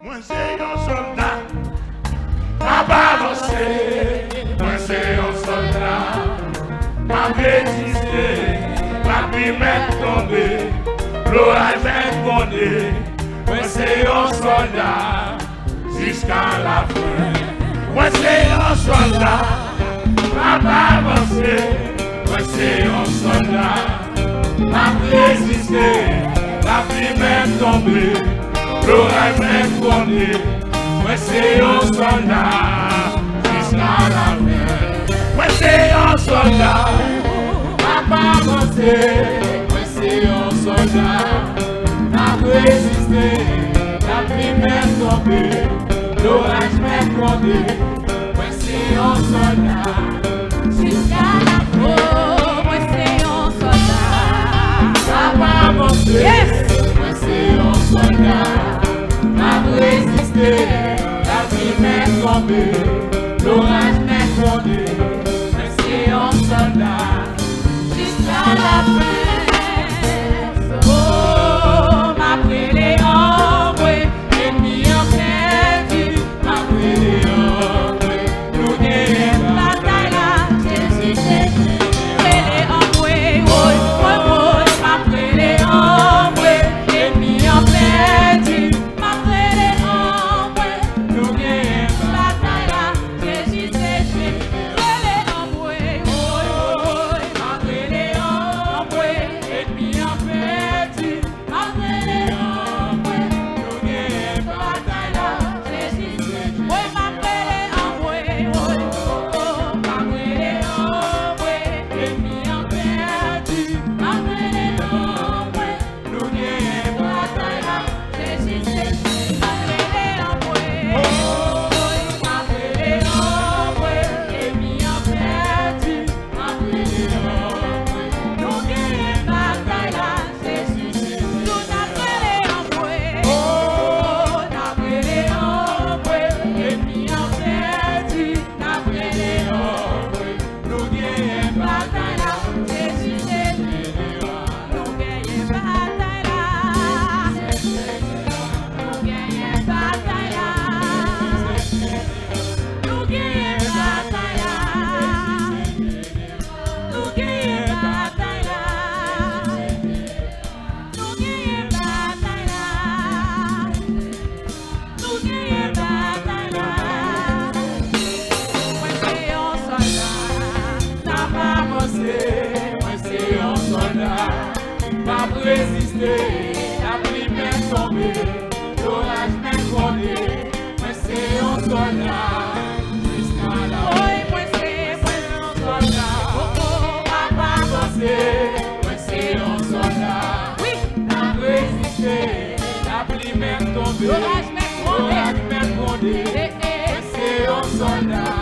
Moi c'est un soldat, m'a pas avancé. Moi c'est un soldat, m'a résisté. La pluie m'est tombée, l'orage m'est fondé. Moi c'est un soldat, jusqu'à la fin. Moi c'est un soldat, m'a pas avancé. Moi c'est un soldat, m'a résisté. La pluie m'est tombée, l'orage m'est fondé. Moi c'est un soldat, jusqu'à la fin. Moi c'est un soldat, m'a pas avancé. Moi c'est un soldat, m'a résisté. La pluie m'est tombée, l'orage m'est fondé. Moi c'est un soldat, jusqu'à la fin. Moi c'est un soldat, m'a pas avancé. yes. Moi c'est un soldat, m'a résisté. La pluie m'est tombée, l'orage m'est fondé. Moi c'est un soldat, jusqu'à la fin. Oh, ma prélé en vrai, ennemi en perdu, Ma prélé en vrai, nous gagnons la bataille là, Jésus bataille. prélé en vrai, oui, ma prélé en vrai, ennemi en perdu, ma prélé en vrai, Nous gagnons bataille là, Jésus prélé en vrai, oui, ma prélé en vrai, ennemi en perdu, ma prélé en vrai. nous gagnons Bataille là, Jésus, oui, ma prélé en vrai, oui, ma prélé en vrai, ennemi en perdu, ma prélé en vrai, nous gagnons bataille là, Jésus, ma prélé en vrai, ma prélé en vrai, ennemi en perdu, ma prélé en vrai, nous gagnons bataille là, Jésus, nous n'a prélé en vrai, n'a prélé en vrai, ennemi en perdu, n'a prélé en vrai, nous gagnons bataille là, Jésus, nous gagnons bataille là, nous gagnons bataille là, nous gagnons bataille là, nous gagnons bataille là, nous gagnons bataille là, nous gagnons bataille là. Moi c'est un soldat, n'a pas avancé. Moi c'est un soldat, m'a résisté. La pluie m'est tombée, l'orage m'est fondé. Moi c'est un soldat, jusqu'à la fin. Oui, moi c'est un soldat, oh oh, M'a avancé. Moi c'est un soldat, oui, m'a résisté. La pluie m'est tombée, l'orage m'est fondé. l'orage m'est fondé. Eh, eh. Moi c'est un soldat,